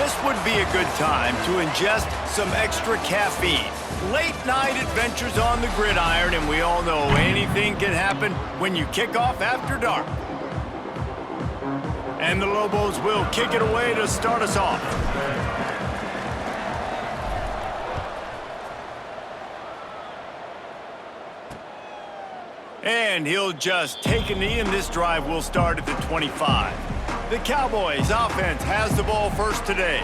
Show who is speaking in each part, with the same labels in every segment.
Speaker 1: This would be a good time to ingest some extra caffeine. Late night adventures on the gridiron, and we all know anything can happen when you kick off after dark. And the Lobos will kick it away to start us off. And he'll just take a knee, and this drive will start at the 25. The Cowboys offense has the ball first today.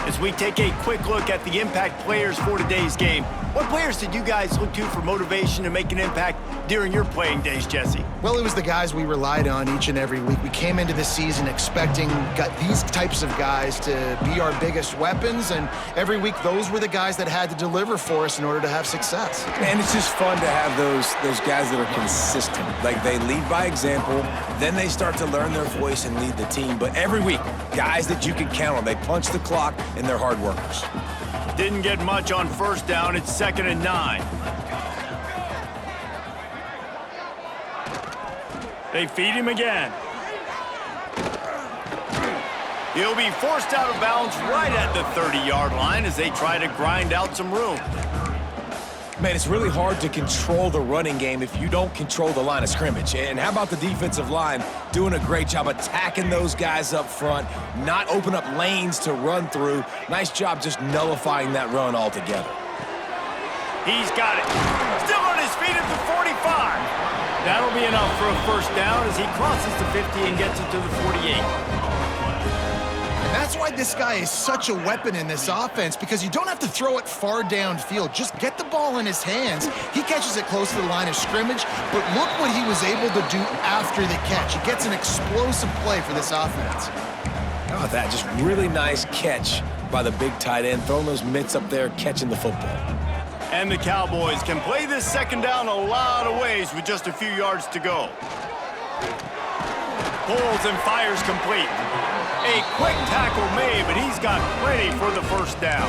Speaker 1: As we take a quick look at the impact players for today's game, what players did you guys look to for motivation to make an impact during your playing days, Jesse?
Speaker 2: Well, it was the guys we relied on each and every week. We came into the season expecting these types of guys to be our biggest weapons, and every week those were the guys that had to deliver for us in order to have success.
Speaker 3: And it's just fun to have those guys that are consistent. Like, they lead by example, then they start to learn their voice and lead the team. But every week, guys that you can count on. They punch the clock, and they're hard workers.
Speaker 1: Didn't get much on first down. It's 2nd and 9. They feed him again. He'll be forced out of bounds right at the 30-yard line as they try to grind out some room.
Speaker 3: Man, it's really hard to control the running game if you don't control the line of scrimmage. And how about the defensive line doing a great job attacking those guys up front, not open up lanes to run through. Nice job just nullifying that run altogether.
Speaker 1: He's got it. Still on his feet at the 45. That'll be enough for a first down as he crosses the 50 and gets it to the 48.
Speaker 2: That's why this guy is such a weapon in this offense, because you don't have to throw it far downfield. Just get the ball in his hands. He catches it close to the line of scrimmage, but look what he was able to do after the catch. He gets an explosive play for this offense.
Speaker 3: How about that? Just really nice catch by the big tight end, throwing those mitts up there, catching the football.
Speaker 1: And the Cowboys can play this second down a lot of ways with just a few yards to go. Pulls and fires complete. A quick tackle made, but he's got plenty for the first down.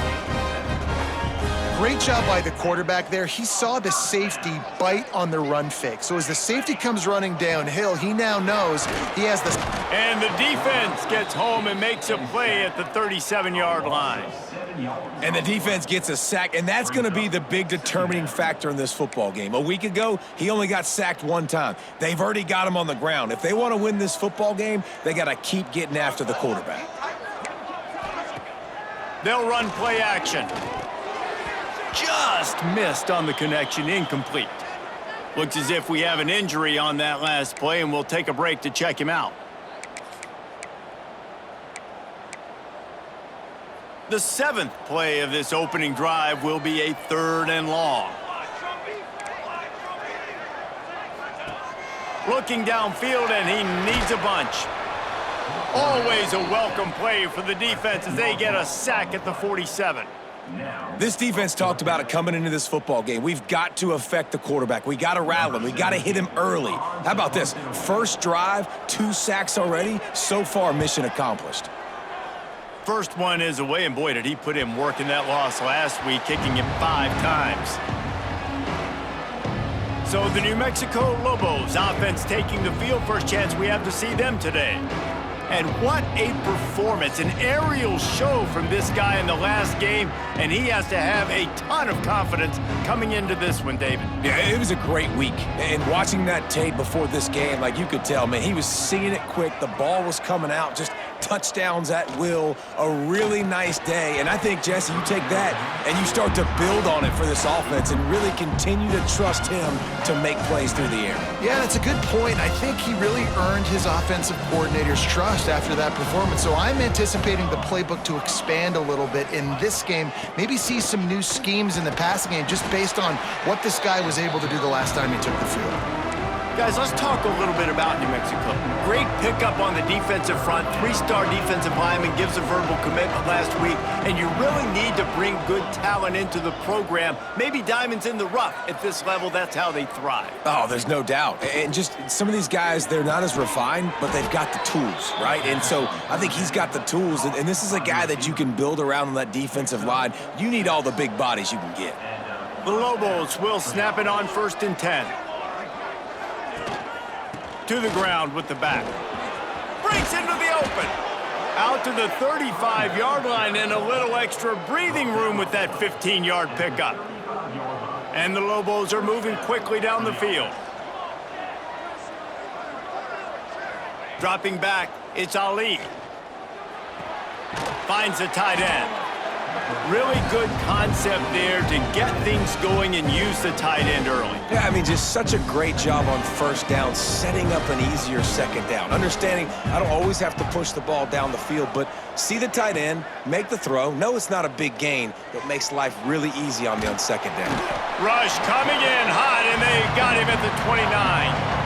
Speaker 2: Great job by the quarterback there. He saw the safety bite on the run fake. So as the safety comes running downhill, he now knows he has the...
Speaker 1: And the defense gets home and makes a play at the 37-yard line.
Speaker 3: And the defense gets a sack, and that's going to be the big determining factor in this football game. A week ago, he only got sacked one time. They've already got him on the ground. If they want to win this football game, they got to keep getting after the quarterback.
Speaker 1: They'll run play action. Just missed on the connection, incomplete. Looks as if we have an injury on that last play, and we'll take a break to check him out. The 7th play of this opening drive will be a 3rd and long. Looking downfield, and he needs a bunch. Always a welcome play for the defense as they get a sack at the 47.
Speaker 3: This defense talked about it coming into this football game. We've got to affect the quarterback. We got to rattle him. We got to hit him early. How about this? First drive, 2 sacks already. So far, mission accomplished.
Speaker 1: First one is away, and boy, did he put in work in that loss last week, kicking it 5 times. So the New Mexico Lobos offense taking the field. First chance we have to see them today. And what a performance, an aerial show from this guy in the last game, and he has to have a ton of confidence coming into this one, David.
Speaker 3: Yeah, it was a great week. And watching that tape before this game, like, you could tell, man, he was seeing it quick. The ball was coming out, just touchdowns at will. A really nice day. And I think, Jesse, you take that and you start to build on it for this offense and really continue to trust him to make plays through the air.
Speaker 2: Yeah, that's a good point. I think he really earned his offensive coordinator's trust after that performance. So I'm anticipating the playbook to expand a little bit in this game, maybe see some new schemes in the passing game just based on what this guy was able to do the last time he took the field.
Speaker 1: Guys, let's talk a little bit about New Mexico. Great pickup on the defensive front. 3-star defensive lineman gives a verbal commitment last week, and you really need to bring good talent into the program. Maybe diamonds in the rough. At this level, that's how they thrive.
Speaker 3: Oh, there's no doubt. And just some of these guys, they're not as refined, but they've got the tools, right? And so I think he's got the tools, and this is a guy that you can build around on that defensive line. You need all the big bodies you can get.
Speaker 1: The Lobos will snap it on 1st and 10. To the ground with the back. Breaks into the open. Out to the 35-yard line and a little extra breathing room with that 15-yard pickup. And the Lobos are moving quickly down the field. Dropping back, it's Ali. Finds the tight end. Really good concept there to get things going and use the tight end early.
Speaker 3: Yeah, I mean, just such a great job on first down, setting up an easier second down. Understanding I don't always have to push the ball down the field, but see the tight end, make the throw. No, it's not a big gain, but makes life really easy on me on second down.
Speaker 1: Rush coming in hot, and they got him at the 29.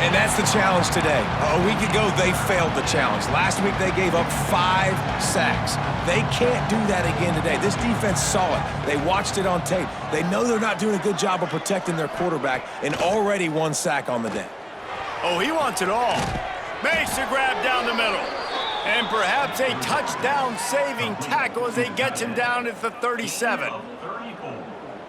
Speaker 3: And that's the challenge today. A week ago, they failed the challenge. Last week, they gave up 5 sacks. They can't do that again today. This defense saw it. They watched it on tape. They know they're not doing a good job of protecting their quarterback, and already 1 sack on the day.
Speaker 1: Oh, he wants it all. Makes the grab down the middle. And perhaps a touchdown-saving tackle as he gets him down at the 37.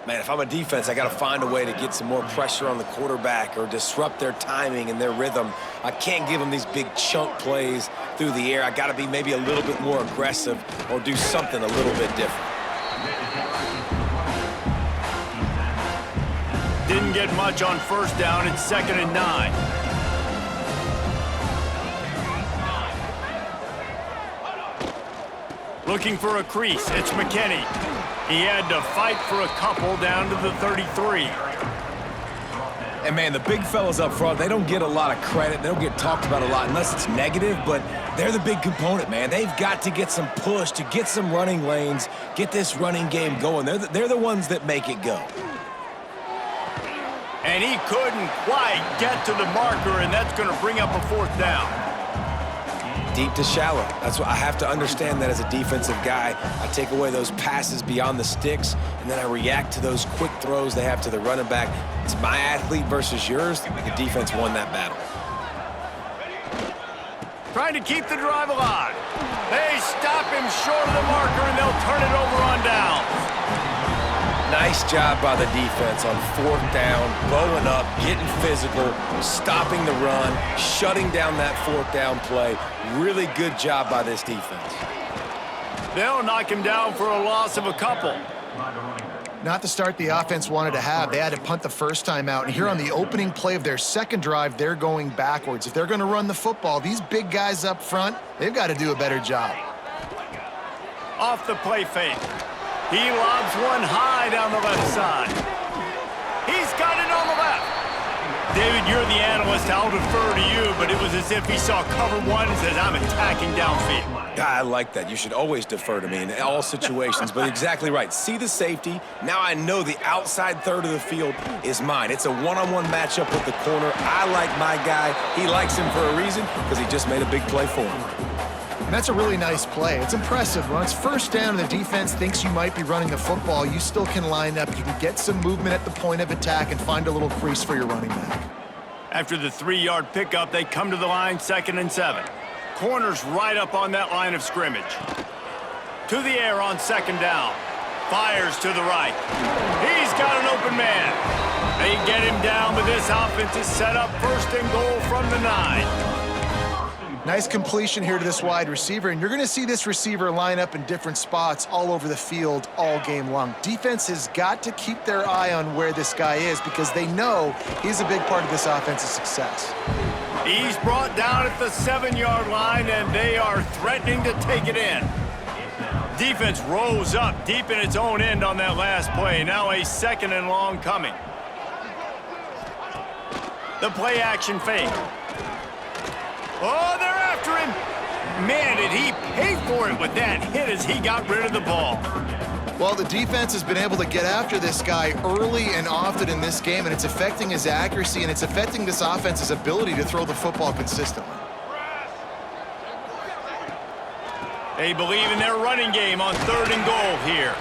Speaker 3: Man, if I'm a defense, I got to find a way to get some more pressure on the quarterback or disrupt their timing and their rhythm. I can't give them these big chunk plays through the air. I got to be maybe a little bit more aggressive or do something a little bit different.
Speaker 1: Didn't get much on first down. It's 2nd and 9. Looking for a crease. It's McKinney. He had to fight for a couple down to the 33.
Speaker 3: And, man, the big fellas up front, they don't get a lot of credit. They don't get talked about a lot unless it's negative, but they're the big component, man. They've got to get some push, to get some running lanes, get this running game going. They're the ones that make it go.
Speaker 1: And he couldn't quite get to the marker, and that's going to bring up a 4th down.
Speaker 3: Deep to shallow. That's what I have to understand that as a defensive guy. I take away those passes beyond the sticks, and then I react to those quick throws they have to the running back. It's my athlete versus yours. The defense won that battle.
Speaker 1: Trying to keep the drive alive. They stop him short of the marker, and they'll turn it over on downs.
Speaker 3: Nice job by the defense on 4th down, bowing up, getting physical, stopping the run, shutting down that 4th down play. Really good job by this defense.
Speaker 1: They'll knock him down for a loss of a couple.
Speaker 2: Not the start the offense wanted to have. They had to punt the first time out. And here on the opening play of their second drive, they're going backwards. If they're going to run the football, these big guys up front, they've got to do a better job.
Speaker 1: Off the play fake. He lobs one high down the left side. He's got it on the left. David, you're the analyst. I'll defer to you, but it was as if he saw cover 1 and says, I'm attacking downfield.
Speaker 3: I like that. You should always defer to me in all situations, but exactly right. See the safety. Now I know the outside third of the field is mine. It's a one-on-one matchup with the corner. I like my guy. He likes him for a reason because he just made a big play for him.
Speaker 2: And that's a really nice play. It's impressive. When it's first down and the defense thinks you might be running the football, you still can line up. You can get some movement at the point of attack and find a little crease for your running back.
Speaker 1: After the 3-yard pickup, they come to the line, 2nd and 7. Corners right up on that line of scrimmage. To the air on 2nd down. Fires to the right. He's got an open man. They get him down, but this offense is set up 1st and goal from the 9.
Speaker 2: Nice completion here to this wide receiver, and you're going to see this receiver line up in different spots all over the field all game long. Defense has got to keep their eye on where this guy is because they know he's a big part of this offense's success.
Speaker 1: He's brought down at the 7-yard line, and they are threatening to take it in. Defense rose up deep in its own end on that last play. Now a 2nd and long coming. The play action fake. Oh, they're after him. Man, did he pay for it with that hit as he got rid of the ball.
Speaker 2: Well, the defense has been able to get after this guy early and often in this game, and it's affecting his accuracy, and it's affecting this offense's ability to throw the football consistently.
Speaker 1: They believe in their running game on 3rd and goal here.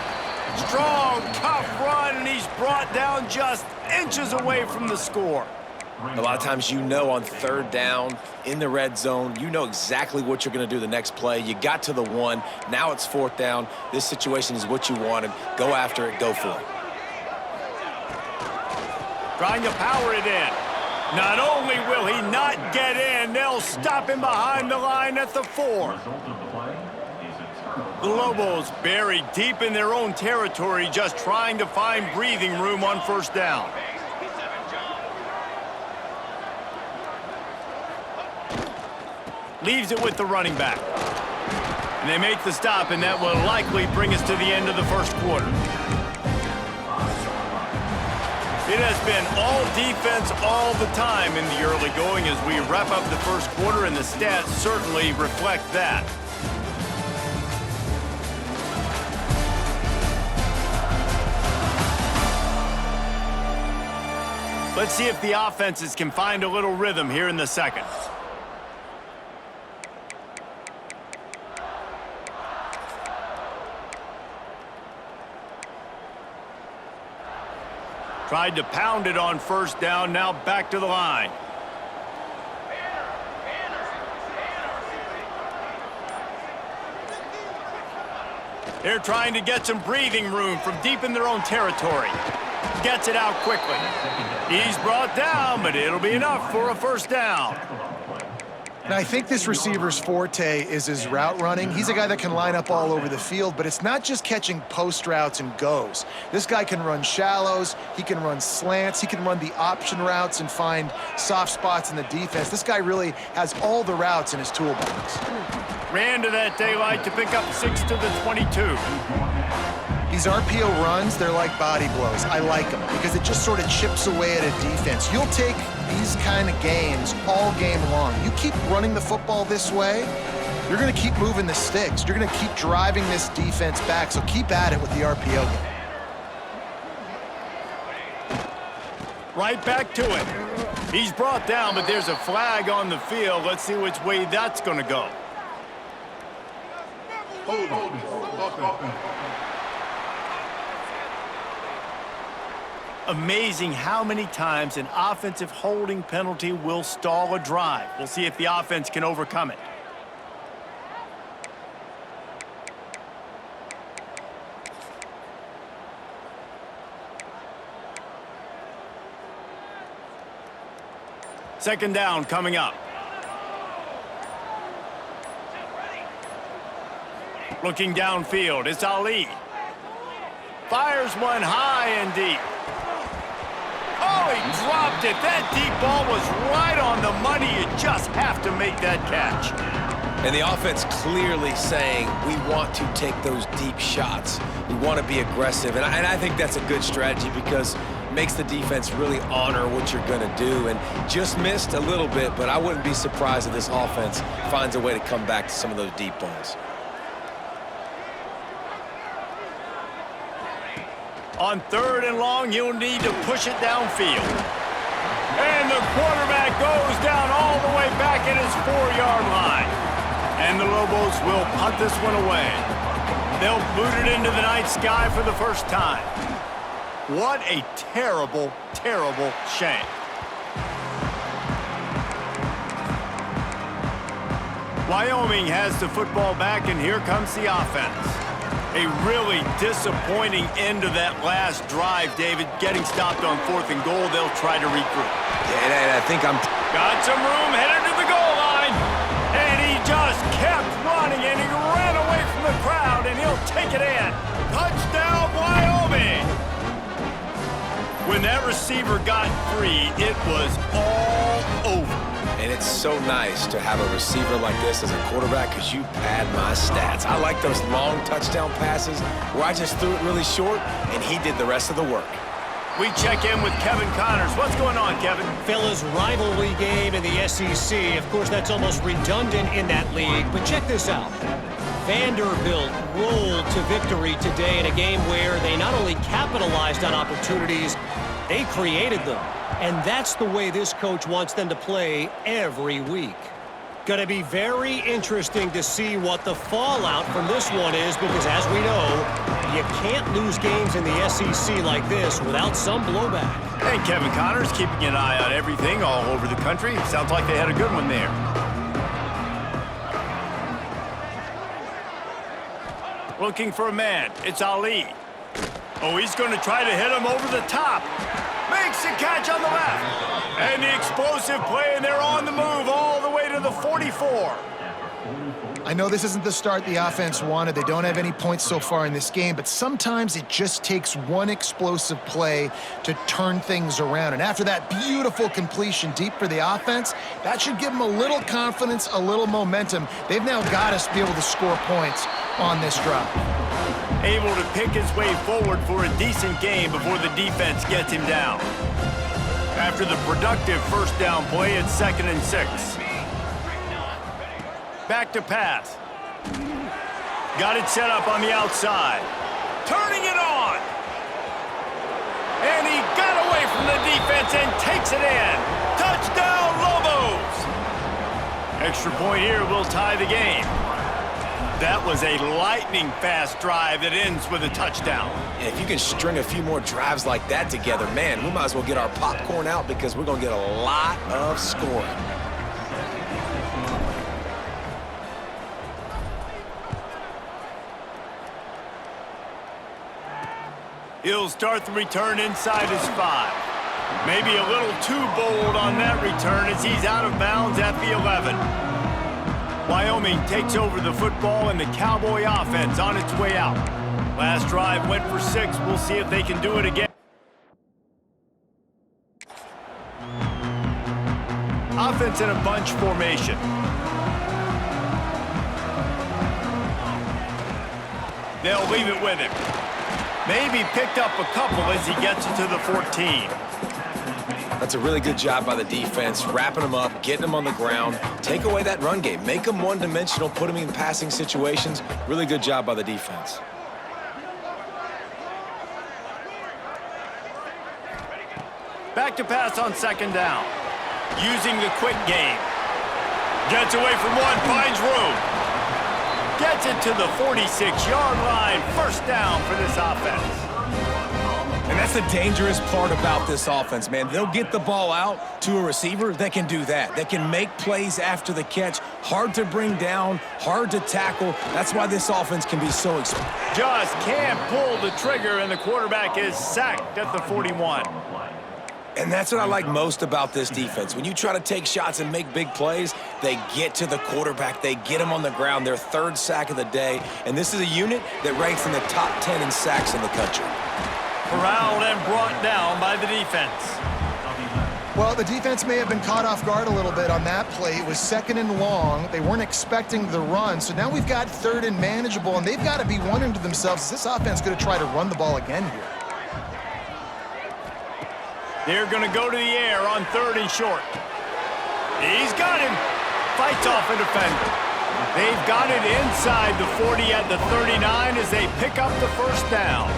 Speaker 1: Strong, tough run, and he's brought down just inches away from the score.
Speaker 3: A lot of times you know on 3rd down, in the red zone, you know exactly what you're going to do the next play. You got to the 1. Now it's 4th down. This situation is what you wanted. Go after it. Go for it.
Speaker 1: Trying to power it in. Not only will he not get in, they'll stop him behind the line at the 4. The Lobos buried deep in their own territory, just trying to find breathing room on first down. Leaves it with the running back. And they make the stop, and that will likely bring us to the end of the first quarter. It has been all defense all the time in the early going as we wrap up the first quarter, and the stats certainly reflect that. Let's see if the offenses can find a little rhythm here in the second. Tried to pound it on first down, now back to the line. They're trying to get some breathing room from deep in their own territory. Gets it out quickly. He's brought down, but it'll be enough for a first down.
Speaker 2: And I think this receiver's forte is his route running. He's a guy that can line up all over the field, but it's not just catching post routes and goes. This guy can run shallows, he can run slants, he can run the option routes and find soft spots in the defense. This guy really has all the routes in his toolbox.
Speaker 1: Ran to that daylight to pick up 6 to the 22.
Speaker 2: These RPO runs, they're like body blows. I like them because it just sort of chips away at a defense. You'll take these kind of games all game long. You keep running the football this way, you're going to keep moving the sticks. You're going to keep driving this defense back, so keep at it with the RPO game.
Speaker 1: Right back to it. He's brought down, but there's a flag on the field. Let's see which way that's going to go.
Speaker 4: Hold on.
Speaker 1: Amazing how many times an offensive holding penalty will stall a drive. We'll see if the offense can overcome it. Second down coming up. Looking downfield, it's Ali. Fires one high and deep. Oh, he dropped it. That deep ball was right on the money. You just have to make that catch.
Speaker 3: And the offense clearly saying, we want to take those deep shots. We want to be aggressive. And I think that's a good strategy because it makes the defense really honor what you're going to do. And just missed a little bit, but I wouldn't be surprised if this offense finds a way to come back to some of those deep balls.
Speaker 1: On third and long, you'll need to push it downfield. And the quarterback goes down all the way back at his 4-yard line. And the Lobos will punt this one away. They'll boot it into the night sky for the first time. What a terrible, terrible shame. Wyoming has the football back, and here comes the offense. A really disappointing end to that last drive, David. Getting stopped on 4th and goal, they'll try to regroup.
Speaker 3: Yeah, and I think I'm...
Speaker 1: Got some room, headed to the goal line. And he just kept running, and he ran away from the crowd, and he'll take it in. Touchdown, Wyoming! When that receiver got free, it was all over.
Speaker 3: And it's so nice to have a receiver like this as a quarterback because you pad my stats. I like those long touchdown passes where I just threw it really short and he did the rest of the work.
Speaker 1: We check in with Kevin Connors. What's going on, Kevin?
Speaker 5: Fellas, rivalry game in the SEC. Of course, that's almost redundant in that league. But check this out. Vanderbilt rolled to victory today in a game where they not only capitalized on opportunities, they created them. And that's the way this coach wants them to play every week. Going to be very interesting to see what the fallout from this one is because, as we know, you can't lose games in the SEC like this without some blowback.
Speaker 1: Hey, Kevin Connors, keeping an eye on everything all over the country. Sounds like they had a good one there. Looking for a man. It's Ali. Oh, he's going to try to hit him over the top. Makes the catch on the left. And the explosive play, and they're on the move all the way to the 44.
Speaker 2: I know this isn't the start the offense wanted. They don't have any points so far in this game, but sometimes it just takes one explosive play to turn things around. And after that beautiful completion deep for the offense, that should give them a little confidence, a little momentum. They've now got us to be able to score points on this drive.
Speaker 1: Able to pick his way forward for a decent game before the defense gets him down. After the productive first down play, it's 2nd and 6. Back to pass. Got it set up on the outside. Turning it on. And he got away from the defense and takes it in. Touchdown, Lobos! Extra point here will tie the game. That was a lightning-fast drive that ends with a touchdown.
Speaker 3: And if you can string a few more drives like that together, man, we might as well get our popcorn out because we're going to get a lot of scoring.
Speaker 1: He'll start the return inside his 5. Maybe a little too bold on that return as he's out of bounds at the 11. Wyoming takes over the football and the Cowboy offense on its way out. Last drive went for 6. We'll see if they can do it again. Offense in a bunch formation. They'll leave it with him. Maybe picked up a couple as he gets it to the 14.
Speaker 3: That's a really good job by the defense, wrapping them up, getting them on the ground. Take away that run game. Make them one-dimensional, put them in passing situations. Really good job by the defense.
Speaker 1: Back to pass on 2nd down. Using the quick game. Gets away from one, finds room. Gets it to the 46-yard line. First down for this offense.
Speaker 3: And that's the dangerous part about this offense, man. They'll get the ball out to a receiver that can do that. They can make plays after the catch. Hard to bring down, hard to tackle. That's why this offense can be so explosive.
Speaker 1: Just can't pull the trigger, and the quarterback is sacked at the 41.
Speaker 3: And that's what I like most about this defense. When you try to take shots and make big plays, they get to the quarterback. They get him on the ground. Their 3rd sack of the day. And this is a unit that ranks in the top 10 in sacks in the country.
Speaker 1: Corralled and brought down by the defense.
Speaker 2: Well, the defense may have been caught off guard a little bit on that play. It was 2nd and long. They weren't expecting the run. So now we've got 3rd and manageable, and they've got to be wondering to themselves, is this offense going to try to run the ball again here?
Speaker 1: They're going to go to the air on 3rd and short. He's got him. Fights off a defender. They've got it inside the 40 at the 39 as they pick up the first down.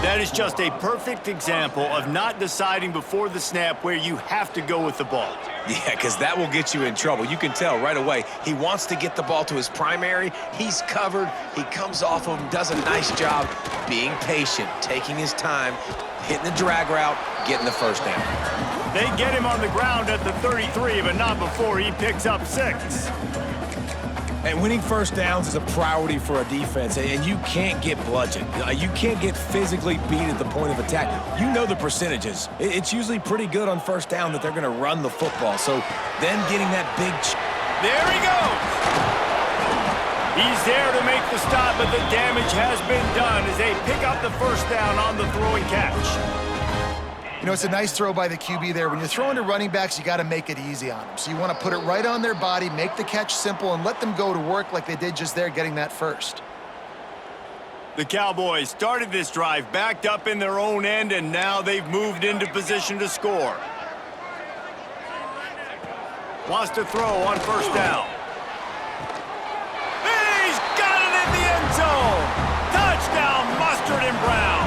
Speaker 1: That is just a perfect example of not deciding before the snap where you have to go with the ball.
Speaker 3: Yeah, because that will get you in trouble. You can tell right away. He wants to get the ball to his primary. He's covered. He comes off of him, does a nice job being patient, taking his time, hitting the drag route, getting the first down.
Speaker 1: They get him on the ground at the 33, but not before he picks up 6.
Speaker 3: And winning first downs is a priority for a defense, and you can't get bludgeoned. You can't get physically beat at the point of attack. You know the percentages. It's usually pretty good on first down that they're going to run the football. So then getting that big...
Speaker 1: There he goes! He's there to make the stop, but the damage has been done as they pick up the first down on the throw and catch.
Speaker 2: You know, it's a nice throw by the QB there. When you're throwing to running backs, you got to make it easy on them. So you want to put it right on their body, make the catch simple, and let them go to work like they did just there, getting that first.
Speaker 1: The Cowboys started this drive backed up in their own end, and now they've moved into position to score. Wants to throw on first down. He's got it in the end zone! Touchdown, Mustard and Brown!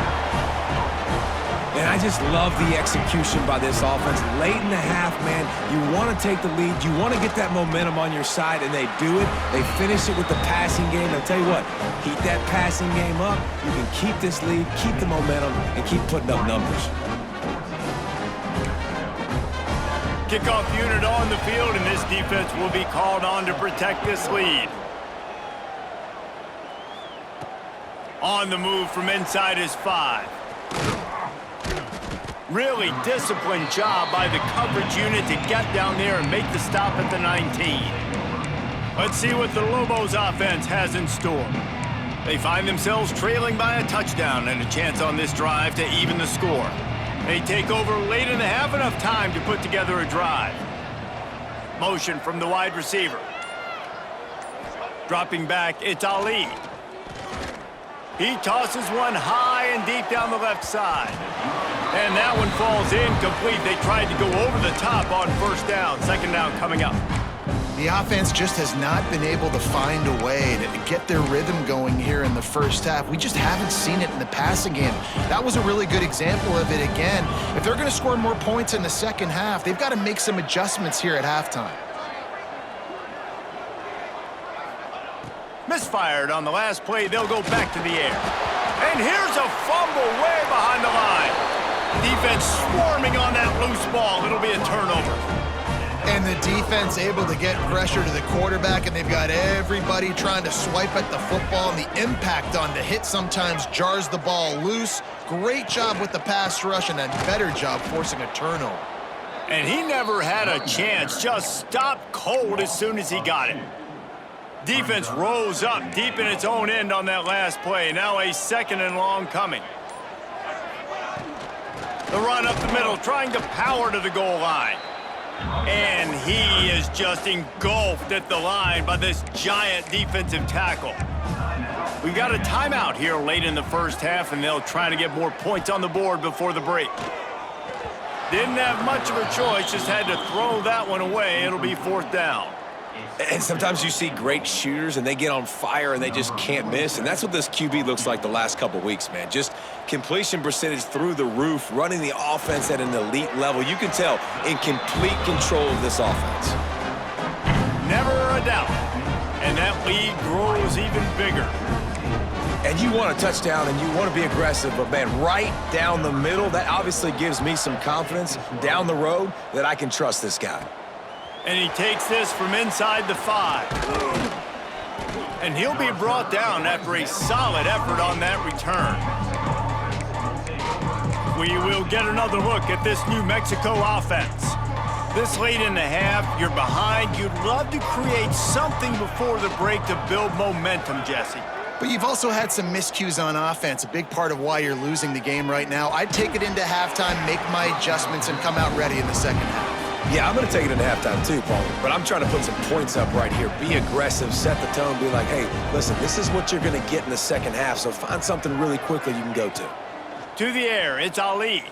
Speaker 3: And I just love the execution by this offense. Late in the half, man, you want to take the lead. You want to get that momentum on your side, and they do it. They finish it with the passing game. I'll tell you what, keep that passing game up. You can keep this lead, keep the momentum, and keep putting up numbers.
Speaker 1: Kickoff unit on the field, and this defense will be called on to protect this lead. On the move from inside his 5. Really disciplined job by the coverage unit to get down there and make the stop at the 19. Let's see what the Lobos offense has in store. They find themselves trailing by a touchdown and a chance on this drive to even the score. They take over late and have enough time to put together a drive. Motion from the wide receiver. Dropping back, it's Ali. He tosses one high and deep down the left side. And that one falls incomplete. They tried to go over the top on first down. Second down coming up.
Speaker 2: The offense just has not been able to find a way to get their rhythm going here in the first half. We just haven't seen it in the passing game. That was a really good example of it again. If they're going to score more points in the second half, they've got to make some adjustments here at halftime.
Speaker 1: Misfired on the last play. They'll go back to the air. And here's a fumble way behind the line. Defense swarming on that loose ball. It'll be a turnover.
Speaker 2: And the defense able to get pressure to the quarterback, and they've got everybody trying to swipe at the football, and the impact on the hit sometimes jars the ball loose. Great job with the pass rush, and a better job forcing a turnover.
Speaker 1: And he never had a chance, just stopped cold as soon as he got it. Defense rose up deep in its own end on that last play. Now a second and long coming. The run up the middle, trying to power to the goal line. And he is just engulfed at the line by this giant defensive tackle. We've got a timeout here late in the first half, and they'll try to get more points on the board before the break. Didn't have much of a choice, just had to throw that one away. It'll be fourth down.
Speaker 3: And sometimes you see great shooters, and they get on fire, and they just can't miss. And that's what this QB looks like the last couple weeks, man. Just completion percentage through the roof, running the offense at an elite level. You can tell in complete control of this offense.
Speaker 1: Never a doubt. And that lead grows even bigger.
Speaker 3: And you want a touchdown, and you want to be aggressive, but, man, right down the middle, that obviously gives me some confidence down the road that I can trust this guy.
Speaker 1: And he takes this from inside the 5. And he'll be brought down after a solid effort on that return. We will get another look at this New Mexico offense. This late in the half, you're behind. You'd love to create something before the break to build momentum, Jesse.
Speaker 2: But you've also had some miscues on offense, a big part of why you're losing the game right now. I'd take it into halftime, make my adjustments, and come out ready in the second half.
Speaker 3: Yeah, I'm going to take it into halftime too, Paul. But I'm trying to put some points up right here. Be aggressive, set the tone, be like, hey, listen, this is what you're going to get in the second half, so find something really quickly you can go to.
Speaker 1: To the air, it's Ali.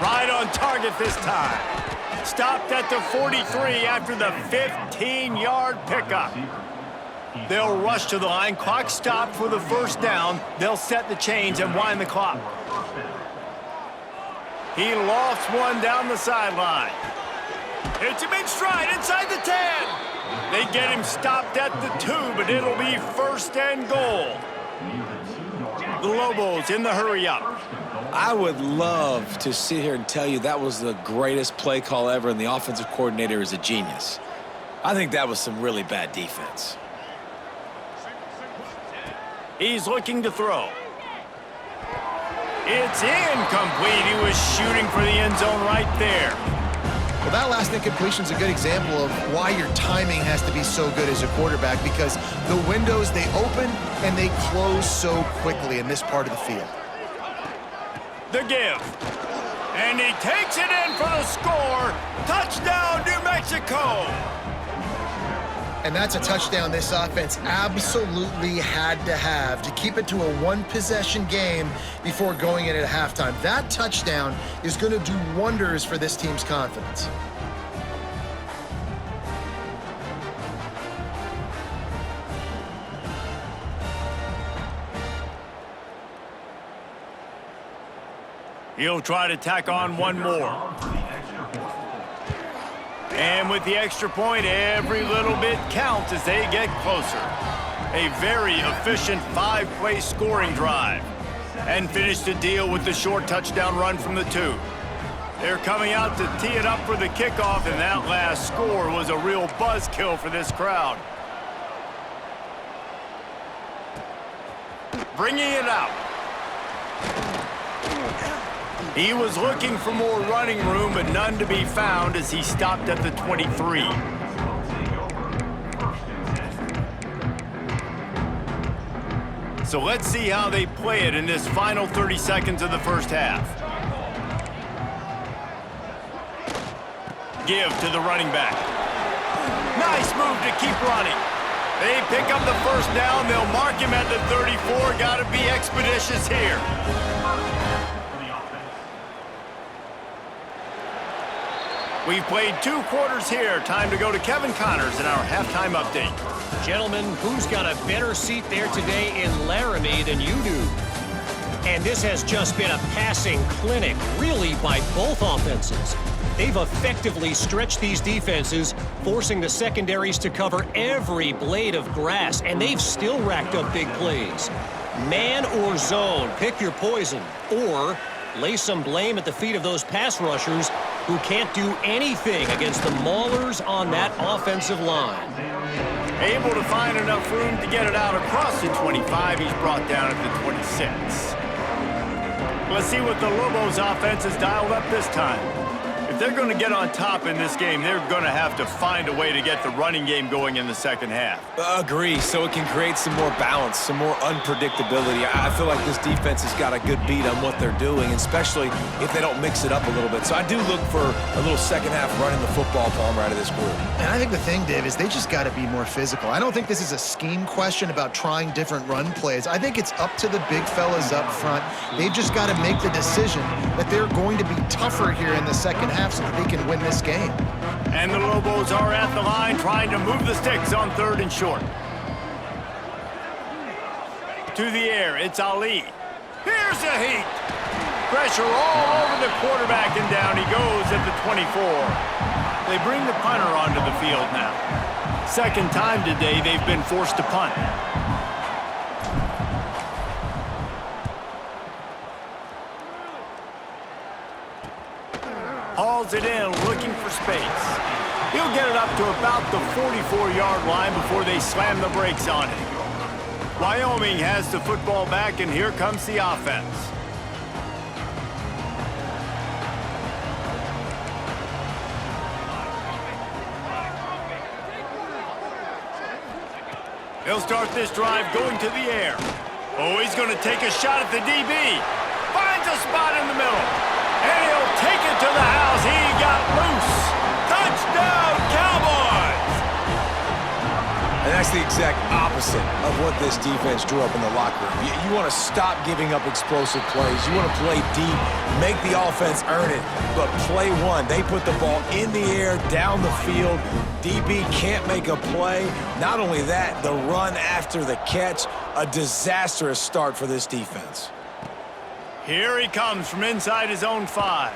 Speaker 1: Right on target this time. Stopped at the 43 after the 15-yard pickup. They'll rush to the line. Clock stopped for the first down. They'll set the chains and wind the clock. He lofts one down the sideline. Hits him in stride inside the 10. They get him stopped at the 2, but it'll be first and goal. The Lobos in the hurry-up.
Speaker 3: I would love to sit here and tell you that was the greatest play call ever, and the offensive coordinator is a genius. I think that was some really bad defense.
Speaker 1: He's looking to throw. It's incomplete. He was shooting for the end zone right there.
Speaker 2: Well, that last incompletion is a good example of why your timing has to be so good as a quarterback, because the windows, they open and they close so quickly in this part of the field.
Speaker 1: The give. And he takes it in for the score. Touchdown, New Mexico.
Speaker 2: And that's a touchdown this offense absolutely had to have to keep it to a one-possession game before going in at halftime. That touchdown is going to do wonders for this team's confidence.
Speaker 1: He'll try to tack on one more. And with the extra point, every little bit counts as they get closer. A very efficient 5-play scoring drive. And finish the deal with the short touchdown run from the 2. They're coming out to tee it up for the kickoff, and that last score was a real buzzkill for this crowd. Bringing it out. He was looking for more running room, but none to be found as he stopped at the 23. So let's see how they play it in this final 30 seconds of the first half. Give to the running back. Nice move to keep running. They pick up the first down. They'll mark him at the 34. Got to be expeditious here. We've played 2 quarters here. Time to go to Kevin Connors in our halftime update.
Speaker 5: Gentlemen, who's got a better seat there today in Laramie than you do? And this has just been a passing clinic, really, by both offenses. They've effectively stretched these defenses, forcing the secondaries to cover every blade of grass, and they've still racked up big plays. Man or zone, pick your poison, or lay some blame at the feet of those pass rushers who can't do anything against the maulers on that offensive line.
Speaker 1: Able to find enough room to get it out across the 25. He's brought down at the 26. Let's see what the Lobos offense has dialed up this time. If they're going to get on top in this game, they're going to have to find a way to get the running game going in the second half.
Speaker 3: Agree, so it can create some more balance, some more unpredictability. I feel like this defense has got a good beat on what they're doing, especially if they don't mix it up a little bit. So I do look for a little second half running the football Palmer out of this group.
Speaker 2: And I think the thing, Dave, is they just got to be more physical. I don't think this is a scheme question about trying different run plays. I think it's up to the big fellas up front. They've just got to make the decision that they're going to be tougher here in the second half so that they can win this game.
Speaker 1: And the Lobos are at the line trying to move the sticks on 3rd and short. To the air, it's Ali. Here's a heat. Pressure all over the quarterback, and down he goes at the 24. They bring the punter onto the field now. Second time today they've been forced to punt. Hauls it in, looking for space. He'll get it up to about the 44-yard line before they slam the brakes on it. Wyoming has the football back, and here comes the offense. He'll start this drive going to the air. Oh, he's going to take a shot at the DB. Finds a spot in the middle. And he'll take it to the house. He got loose. Touchdown, Cowboys!
Speaker 3: And that's the exact opposite of what this defense drew up in the locker room. You want to stop giving up explosive plays. You want to play deep, make the offense earn it, but play one. They put the ball in the air, down the field. DB can't make a play. Not only that, the run after the catch, a disastrous start for this defense.
Speaker 1: Here he comes from inside his own 5.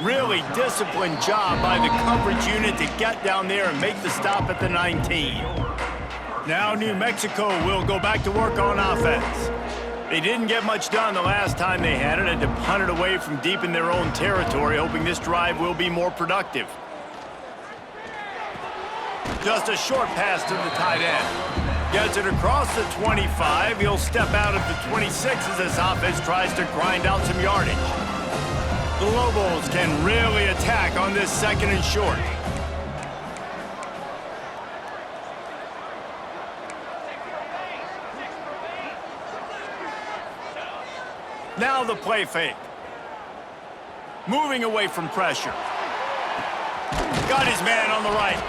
Speaker 1: Really disciplined job by the coverage unit to get down there and make the stop at the 19. Now New Mexico will go back to work on offense. They didn't get much done the last time they had it, and to punt it away from deep in their own territory, hoping this drive will be more productive. Just a short pass to the tight end. Gets it across the 25. He'll step out at the 26 as this offense tries to grind out some yardage. The Lobos can really attack on this 2nd and short. Now the play fake. Moving away from pressure. Got his man on the right.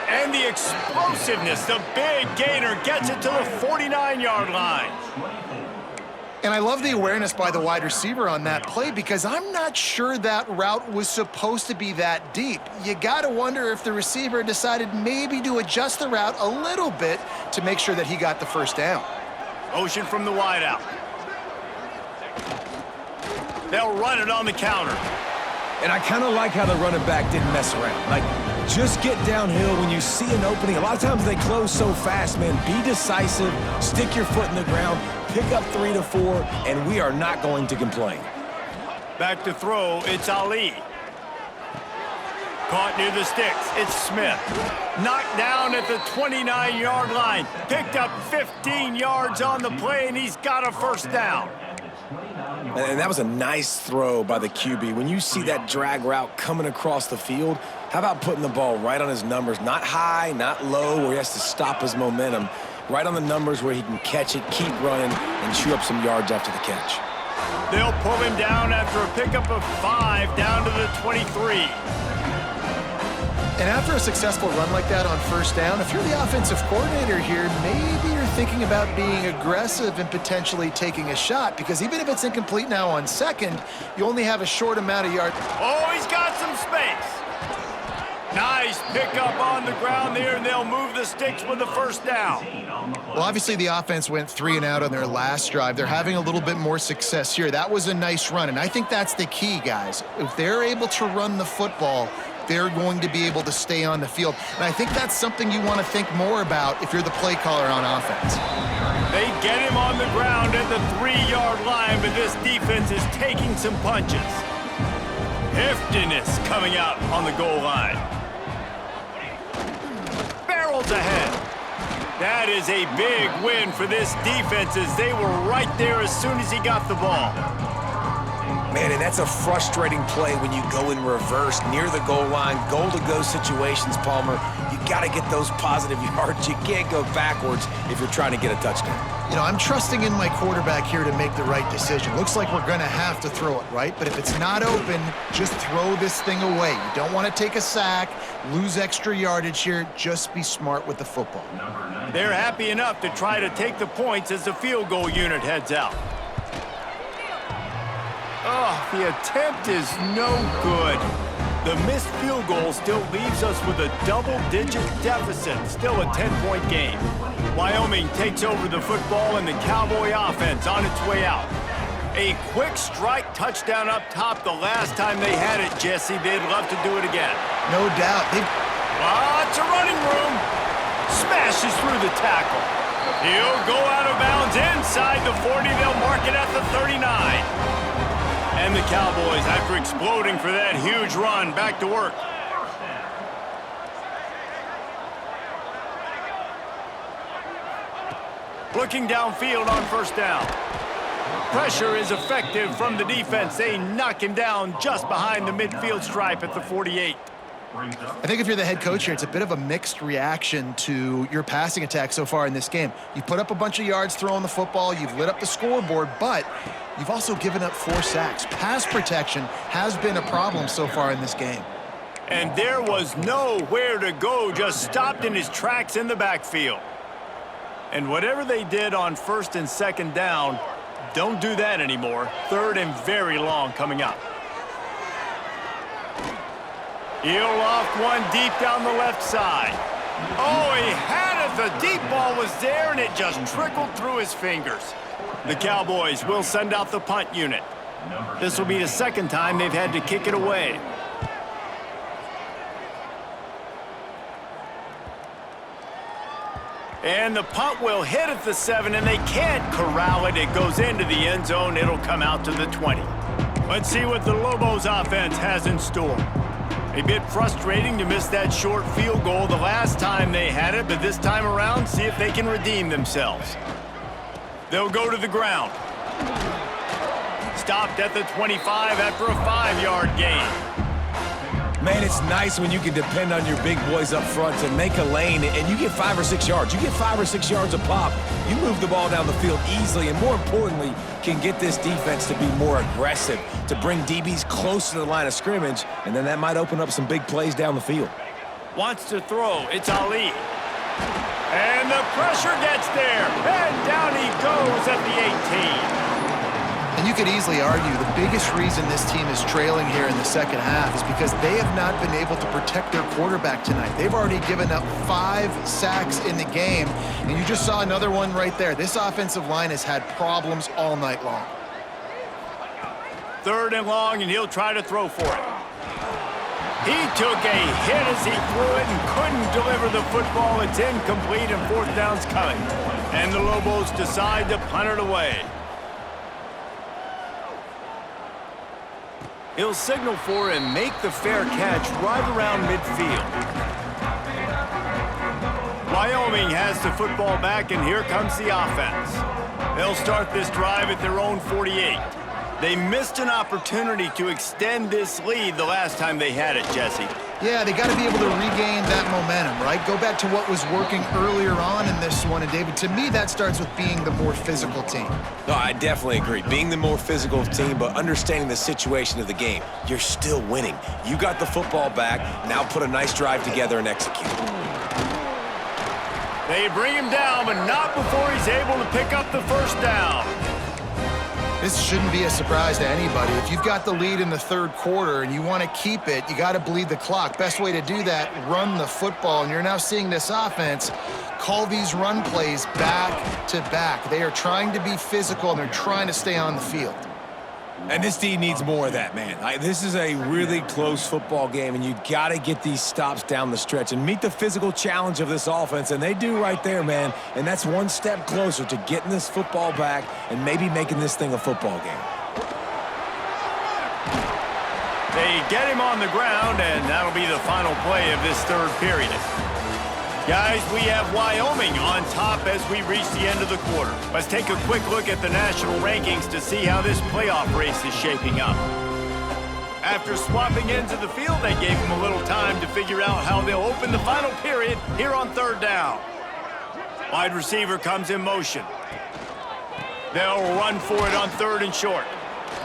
Speaker 1: And the explosiveness, the big gainer gets it to the 49-yard line.
Speaker 2: And I love the awareness by the wide receiver on that play because I'm not sure that route was supposed to be that deep. You got to wonder if the receiver decided maybe to adjust the route a little bit to make sure that he got the first down.
Speaker 1: Motion from the wideout. They'll run it on the counter.
Speaker 3: And I kind of like how the running back didn't mess around. Like, just get downhill when you see an opening. A lot of times they close so fast, man. Be decisive, stick your foot in the ground, pick up 3 to 4, and we are not going to complain.
Speaker 1: Back to throw, it's Ali. Caught near the sticks, it's Smith. Knocked down at the 29-yard line. Picked up 15 yards on the play, and he's got a first down.
Speaker 3: And that was a nice throw by the QB. When you see that drag route coming across the field, how about putting the ball right on his numbers? Not high, not low, where he has to stop his momentum. right on the numbers where he can catch it, keep running, and chew up some yards after the catch.
Speaker 1: They'll pull him down after a pickup of 5 down to the 23.
Speaker 2: And after a successful run like that on first down, if you're the offensive coordinator here, maybe you're thinking about being aggressive and potentially taking a shot, because even if it's incomplete now on second, you only have a short amount of yards.
Speaker 1: Oh, he's got some space. Nice pickup on the ground there, and they'll move the sticks with the first down.
Speaker 2: Well, obviously the offense went 3 and out on their last drive. They're having a little bit more success here. That was a nice run, and I think that's the key, guys. If they're able to run the football, they're going to be able to stay on the field. And I think that's something you want to think more about if you're the play caller on offense.
Speaker 1: They get him on the ground at the 3-yard line, but this defense is taking some punches. Heftiness coming out on the goal line. Barrels ahead. That is a big win for this defense, as they were right there as soon as he got the ball.
Speaker 3: Man, and that's a frustrating play when you go in reverse near the goal line, goal-to-go situations, Palmer. You got to get those positive yards. You can't go backwards if you're trying to get a touchdown.
Speaker 2: You know, I'm trusting in my quarterback here to make the right decision. Looks like we're going to have to throw it, right? But if it's not open, just throw this thing away. You don't want to take a sack, lose extra yardage here. Just be smart with the football.
Speaker 1: They're happy enough to try to take the points as the field goal unit heads out. Oh, the attempt is no good. The missed field goal still leaves us with a double-digit deficit, still a 10-point game. Wyoming takes over the football and the Cowboy offense on its way out. A quick strike touchdown up top the last time they had it, Jesse. They'd love to do it again.
Speaker 2: No doubt.
Speaker 1: Lots of running room. Smashes through the tackle. He'll go out of bounds inside the 40. They'll mark it at the 39. And the Cowboys, after exploding for that huge run, back to work. Looking downfield on first down. Pressure is effective from the defense. They knock him down just behind the midfield stripe at the 48.
Speaker 2: I think if you're the head coach here, it's a bit of a mixed reaction to your passing attack so far in this game. You put up a bunch of yards throwing the football, you've lit up the scoreboard, but you've also given up 4 sacks. Pass protection has been a problem so far in this game.
Speaker 1: And there was nowhere to go, just stopped in his tracks in the backfield. And whatever they did on first and second down, don't do that anymore. Third and very long coming up. He'll loft one deep down the left side. Oh, he had it. The deep ball was there, and it just trickled through his fingers. The Cowboys will send out the punt unit. This will be the second time they've had to kick it away. And the punt will hit at the 7, and they can't corral it. It goes into the end zone. It'll come out to the 20. Let's see what the Lobos offense has in store. A bit frustrating to miss that short field goal the last time they had it, but this time around, see if they can redeem themselves. They'll go to the ground. Stopped at the 25 after a 5-yard gain.
Speaker 3: Man, it's nice when you can depend on your big boys up front to make a lane, and you get 5 or 6 yards. You get 5 or 6 yards a pop. You move the ball down the field easily, and more importantly, can get this defense to be more aggressive, to bring DBs close to the line of scrimmage, and then that might open up some big plays down the field.
Speaker 1: Wants to throw. It's Ali. And the pressure gets there. And down he goes at the 18.
Speaker 2: And you could easily argue the biggest reason this team is trailing here in the second half is because they have not been able to protect their quarterback tonight. They've already given up 5 sacks in the game, and you just saw another one right there. This offensive line has had problems all night long.
Speaker 1: Third and long, and he'll try to throw for it. He took a hit as he threw it and couldn't deliver the football. It's incomplete, and fourth down's coming. And the Lobos decide to punt it away. He'll signal for and make the fair catch right around midfield. Wyoming has the football back, and here comes the offense. They'll start this drive at their own 48. They missed an opportunity to extend this lead the last time they had it, Jesse.
Speaker 2: Yeah, they got to be able to regain that momentum, right? Go back to what was working earlier on in this one. And, David, to me, that starts with being the more physical team.
Speaker 3: No, I definitely agree. Being the more physical team, but understanding the situation of the game. You're still winning. You got the football back. Now put a nice drive together and execute.
Speaker 1: They bring him down, but not before he's able to pick up the first down.
Speaker 2: This shouldn't be a surprise to anybody. If you've got the lead in the third quarter and you want to keep it, you got to bleed the clock. Best way to do that, run the football. And you're now seeing this offense call these run plays back to back. They are trying to be physical, and they're trying to stay on the field.
Speaker 3: And this team needs more of that, man. This is a really close football game, and you got to get these stops down the stretch and meet the physical challenge of this offense, and they do right there, man. And that's one step closer to getting this football back and maybe making this thing a football game.
Speaker 1: They get him on the ground, and that'll be the final play of this third period. Guys, we have Wyoming on top as we reach the end of the quarter. Let's take a quick look at the national rankings to see how this playoff race is shaping up. After swapping ends of the field, they gave them a little time to figure out how they'll open the final period here on third down. Wide receiver comes in motion. They'll run for it on third and short.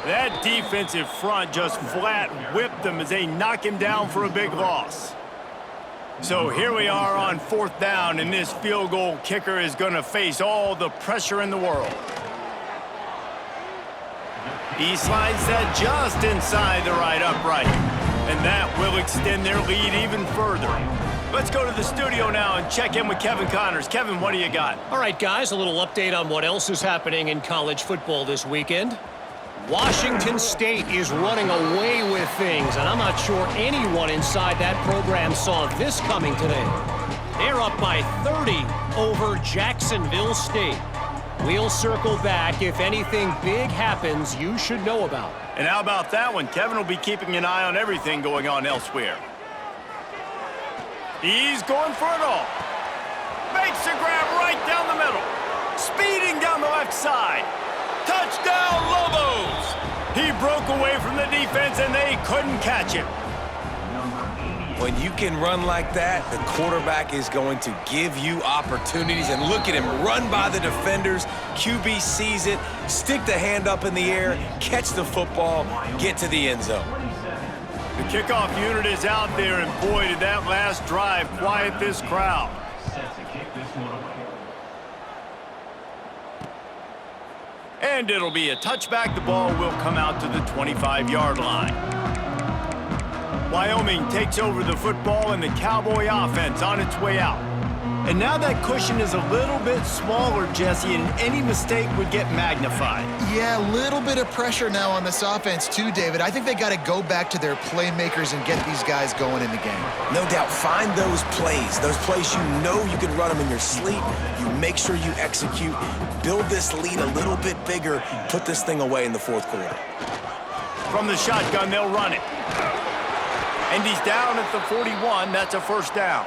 Speaker 1: That defensive front just flat whipped them as they knock him down for a big loss. So here we are on fourth down, and this field goal kicker is going to face all the pressure in the world. He slides that just inside the right upright, and that will extend their lead even further. Let's go to the studio now and check in with Kevin Connors. Kevin, what do you got?
Speaker 5: All right, guys, a little update on what else is happening in college football this weekend. Washington State is running away with things, and I'm not sure anyone inside that program saw this coming today. They're up by 30 over Jacksonville State. We'll circle back if anything big happens you should know about.
Speaker 1: And how about that one? Kevin will be keeping an eye on everything going on elsewhere. He's going for it all. Makes a grab right down the middle. Speeding down the left side. Touchdown, Lobos! He broke away from the defense, and they couldn't catch him.
Speaker 3: When you can run like that, the quarterback is going to give you opportunities. And look at him run by the defenders. QB sees it, stick the hand up in the air, catch the football, get to the end zone.
Speaker 1: The kickoff unit is out there, and boy, did that last drive quiet this crowd. And it'll be a touchback. The ball will come out to the 25-yard line. Wyoming takes over the football, and the Cowboy offense on its way out. And now that cushion is a little bit smaller, Jesse, and any mistake would get magnified.
Speaker 2: Yeah, a little bit of pressure now on this offense too, David. I think they got to go back to their playmakers and get these guys going in the game.
Speaker 3: No doubt, find those plays you know you can run them in your sleep. You make sure you execute, build this lead a little bit bigger, put this thing away in the fourth quarter.
Speaker 1: From the shotgun, they'll run it. And he's down at the 41. That's a first down.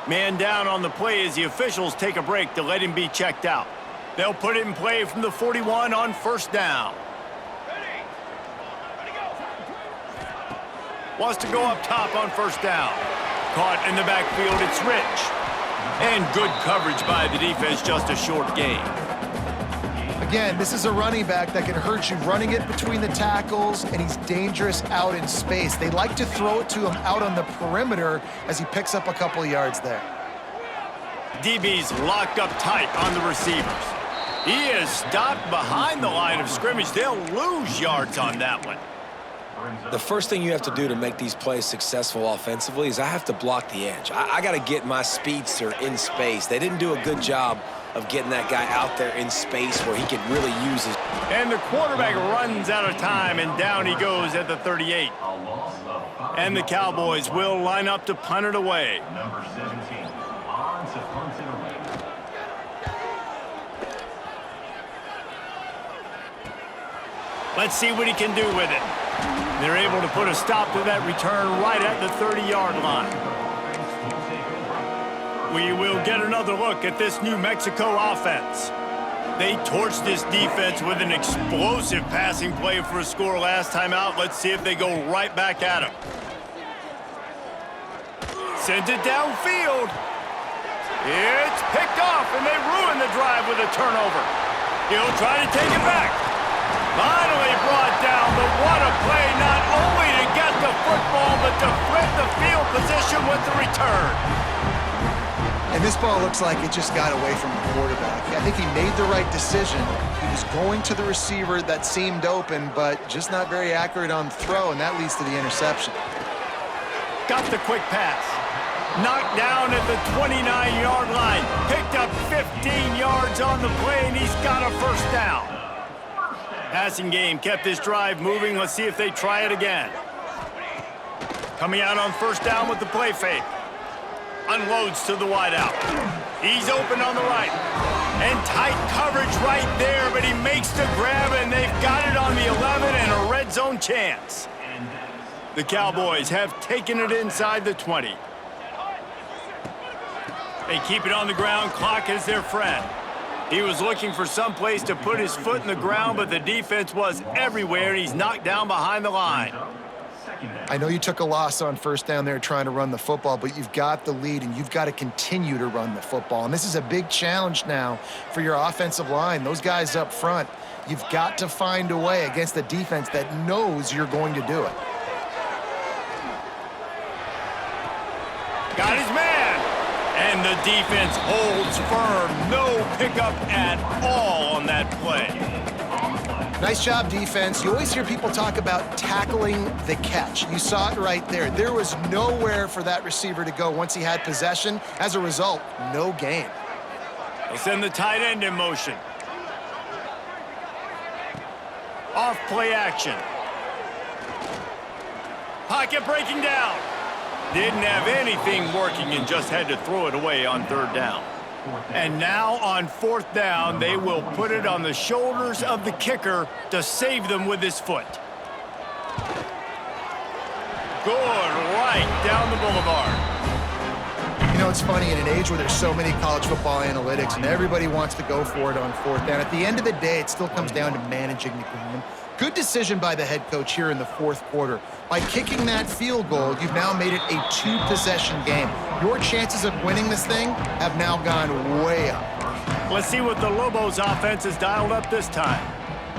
Speaker 1: Man down on the play as the officials take a break to let him be checked out. They'll put it in play from the 41 on first down. Wants to go up top on first down. Caught in the backfield, it's Rich. And good coverage by the defense, just a short gain.
Speaker 2: Again, this is a running back that can hurt you running it between the tackles, and he's dangerous out in space. They like to throw it to him out on the perimeter as he picks up a couple yards there.
Speaker 1: DB's locked up tight on the receivers. He is stopped behind the line of scrimmage. They'll lose yards on that one.
Speaker 3: The first thing you have to do to make these plays successful offensively is I have to block the edge. I got to get my speedster in space. They didn't do a good job of getting that guy out there in space where he could really use his...
Speaker 1: And the quarterback runs out of time, and down he goes at the 38. And the Cowboys will line up to punt it away.
Speaker 4: Number 17 on to punt it away.
Speaker 1: Let's see what he can do with it. They're able to put a stop to that return right at the 30-yard line. We will get another look at this New Mexico offense. They torched this defense with an explosive passing play for a score last time out. Let's see if they go right back at him. Sends it downfield. It's picked off, and they ruin the drive with a turnover. He'll try to take it back. Finally brought down, but what a play, not only to get the football, but to flip the field position with the return.
Speaker 2: And this ball looks like it just got away from the quarterback. I think he made the right decision. He was going to the receiver that seemed open, but just not very accurate on the throw, and that leads to the interception.
Speaker 1: Got the quick pass. Knocked down at the 29-yard line. Picked up 15 yards on the play, and he's got a first down. Passing game kept this drive moving. Let's see if they try it again. Coming out on first down with the play fake. Unloads to the wideout. He's open on the right. And tight coverage right there, but he makes the grab, and they've got it on the 11 and a red zone chance. The Cowboys have taken it inside the 20. They keep it on the ground. Clock is their friend. He was looking for some place to put his foot in the ground, but the defense was everywhere, and he's knocked down behind the line.
Speaker 2: I know you took a loss on first down there trying to run the football, but you've got the lead, and you've got to continue to run the football. And this is a big challenge now for your offensive line. Those guys up front, you've got to find a way against a defense that knows you're going to do it.
Speaker 1: Got his man. And the defense holds firm. No pickup at all on that play.
Speaker 2: Nice job, defense. You always hear people talk about tackling the catch. You saw it right there. There was nowhere for that receiver to go once he had possession. As a result, no gain.
Speaker 1: They send the tight end in motion. Off play action. Pocket breaking down. Didn't have anything working and just had to throw it away on third down. And now on fourth down, they will put it on the shoulders of the kicker to save them with his foot. Good right down the boulevard.
Speaker 2: You know, it's funny, in an age where there's so many college football analytics and everybody wants to go for it on fourth down, at the end of the day, it still comes down to managing the game. Good decision by the head coach here in the fourth quarter. By kicking that field goal, you've now made it a two-possession game. Your chances of winning this thing have now gone way up.
Speaker 1: Let's see what the Lobos offense has dialed up this time.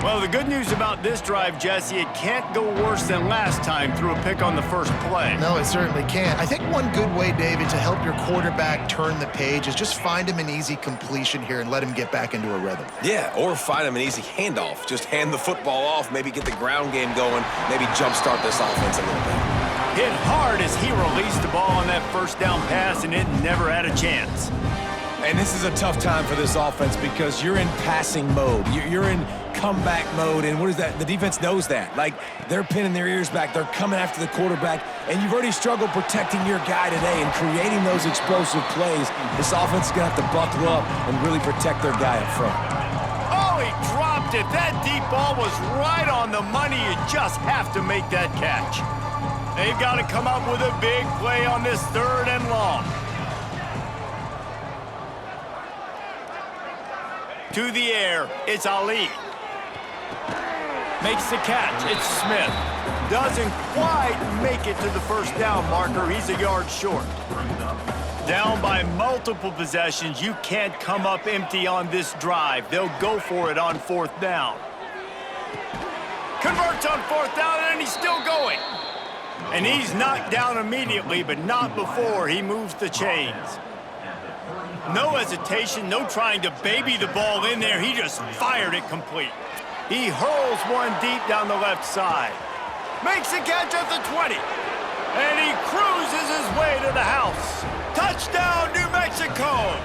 Speaker 1: Well, the good news about this drive, Jesse, it can't go worse than last time through a pick on the first play.
Speaker 2: No, it certainly can't. I think one good way, David, to help your quarterback turn the page is just find him an easy completion here and let him get back into a rhythm.
Speaker 3: Yeah, or find him an easy handoff. Just hand the football off, maybe get the ground game going, maybe jumpstart this offense a little bit.
Speaker 1: Hit hard as he released the ball on that first down pass, and it never had a chance.
Speaker 3: And this is a tough time for this offense because you're in passing mode. You're in comeback mode, and what is that? The defense knows that. Like, they're pinning their ears back. They're coming after the quarterback, and you've already struggled protecting your guy today and creating those explosive plays. This offense is going to have to buckle up and really protect their guy up front.
Speaker 1: Oh, he dropped it. That deep ball was right on the money. You just have to make that catch. They've got to come up with a big play on this third and long. To the air, it's Ali. Makes the catch, it's Smith. Doesn't quite make it to the first down marker. He's a yard short. Down by multiple possessions, you can't come up empty on this drive. They'll go for it on fourth down. Converts on fourth down, and he's still going. And he's knocked down immediately, but not before he moves the chains. No hesitation, no trying to baby the ball in there. He just fired it complete. He hurls one deep down the left side. Makes the catch at the 20. And he cruises his way to the house. Touchdown, New Mexico!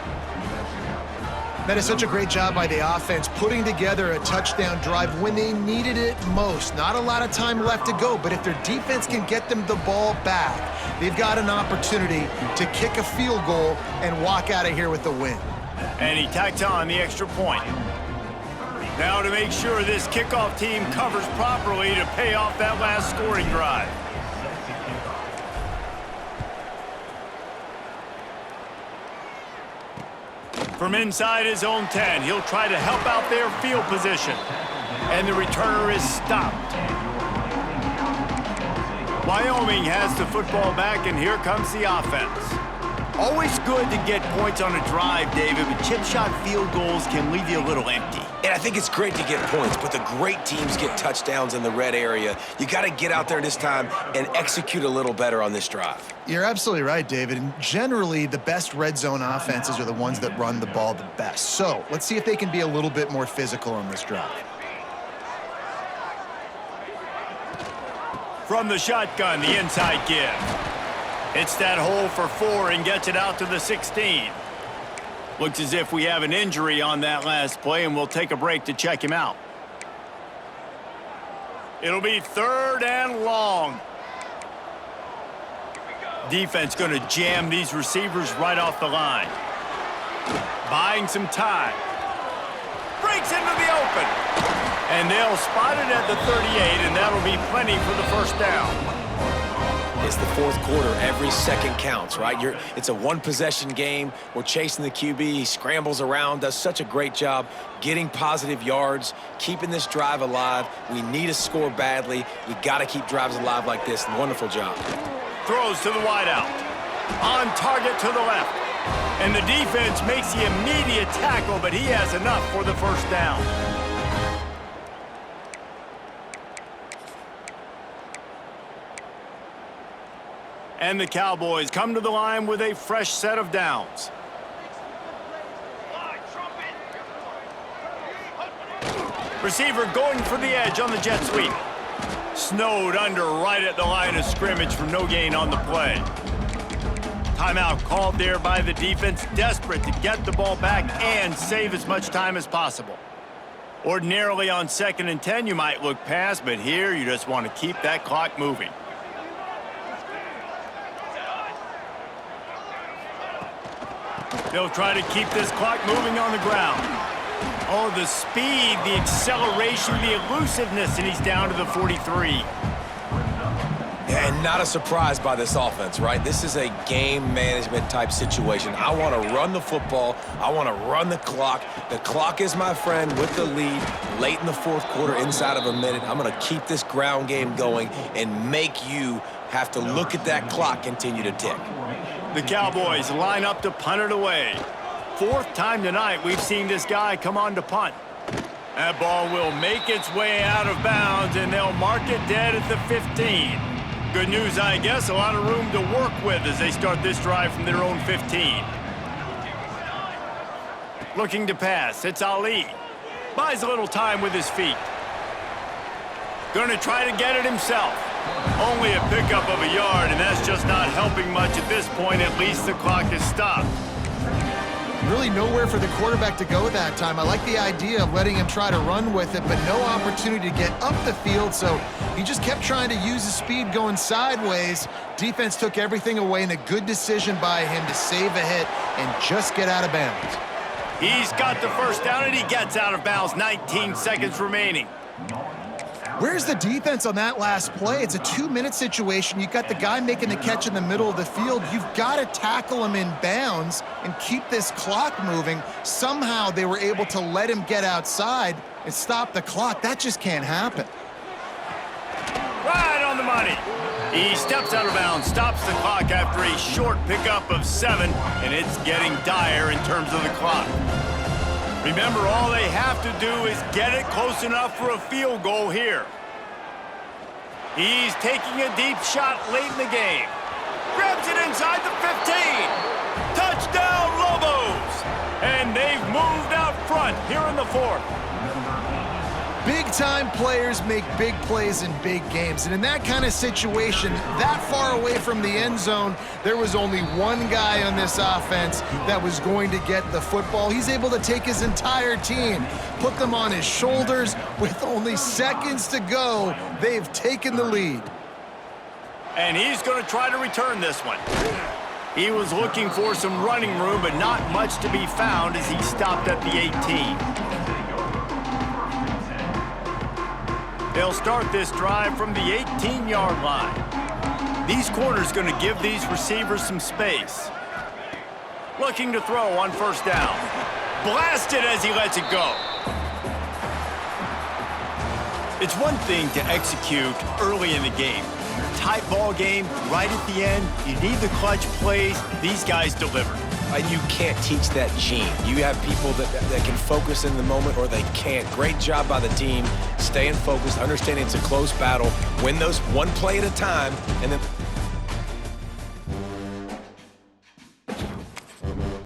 Speaker 2: That is such a great job by the offense, putting together a touchdown drive when they needed it most. Not a lot of time left to go, but if their defense can get them the ball back, they've got an opportunity to kick a field goal and walk out of here with the win.
Speaker 1: And he tacks on the extra point. Now to make sure this kickoff team covers properly to pay off that last scoring drive. From inside his own 10, he'll try to help out their field position. And the returner is stopped. Wyoming has the football back, and here comes the offense. Always good to get points on a drive, David, but chip shot field goals can leave you a little empty.
Speaker 3: And I think it's great to get points, but the great teams get touchdowns in the red area. You got to get out there this time and execute a little better on this drive.
Speaker 2: You're absolutely right, David. And generally, the best red zone offenses are the ones that run the ball the best. So let's see if they can be a little bit more physical on this drive.
Speaker 1: From the shotgun, the inside give. Hits that hole for 4 and gets it out to the 16. Looks as if we have an injury on that last play, and we'll take a break to check him out. It'll be 3rd and long. Defense going to jam these receivers right off the line. Buying some time. Breaks into the open. And they'll spot it at the 38, and that'll be plenty for the first down.
Speaker 3: It's the 4th quarter. Every second counts, right? It's a one-possession game. We're chasing the QB. He scrambles around, does such a great job getting positive yards, keeping this drive alive. We need to score badly. We got to keep drives alive like this. Wonderful job.
Speaker 1: Throws to the wideout. On target to the left. And the defense makes the immediate tackle, but he has enough for the first down. And the Cowboys come to the line with a fresh set of downs. Receiver going for the edge on the jet sweep. Snowed under right at the line of scrimmage for no gain on the play. Timeout called there by the defense, desperate to get the ball back and save as much time as possible. Ordinarily on 2nd and 10, you might look past, but here you just want to keep that clock moving. They'll try to keep this clock moving on the ground. Oh, the speed, the acceleration, the elusiveness, and he's down to the 43.
Speaker 3: And not a surprise by this offense, right? This is a game management type situation. I want to run the football. I want to run the clock. The clock is my friend with the lead late in the 4th quarter, inside of a minute. I'm going to keep this ground game going and make you have to look at that clock continue to tick.
Speaker 1: The Cowboys line up to punt it away. 4th time tonight we've seen this guy come on to punt. That ball will make its way out of bounds, and they'll mark it dead at the 15. Good news, I guess, a lot of room to work with as they start this drive from their own 15. Looking to pass, it's Ali. Buys a little time with his feet. Going to try to get it himself. Only a pickup of a yard, and that's just not helping much at this point. At least the clock is stopped.
Speaker 2: Really nowhere for the quarterback to go that time. I like the idea of letting him try to run with it, but no opportunity to get up the field, so he just kept trying to use his speed going sideways. Defense took everything away, and a good decision by him to save a hit and just get out of bounds.
Speaker 1: He's got the first down, and he gets out of bounds. 19 seconds remaining.
Speaker 2: Where's the defense on that last play? It's a 2-minute situation. You've got the guy making the catch in the middle of the field. You've got to tackle him in bounds and keep this clock moving. Somehow they were able to let him get outside and stop the clock. That just can't happen.
Speaker 1: Right on the money. He steps out of bounds, stops the clock after a short pickup of 7, and it's getting dire in terms of the clock. Remember, all they have to do is get it close enough for a field goal here. He's taking a deep shot late in the game. Grabs it inside the 15. Touchdown, Lobos! And they've moved out front here in the 4th.
Speaker 2: Big-time players make big plays in big games, and in that kind of situation, that far away from the end zone, there was only one guy on this offense that was going to get the football. He's able to take his entire team, put them on his shoulders. With only seconds to go, they've taken the lead.
Speaker 1: And he's going to try to return this one. He was looking for some running room, but not much to be found as he stopped at the 18. They'll start this drive from the 18-yard line. These corners going to give these receivers some space. Looking to throw on first down. blasted as he lets it go. It's one thing to execute early in the game. Tight ball game, right at the end, you need the clutch plays. These guys deliver.
Speaker 3: You can't teach that gene. You have people that can focus in the moment or they can't. Great job by the team, staying focused, understanding it's a close battle, win those one play at a time, and then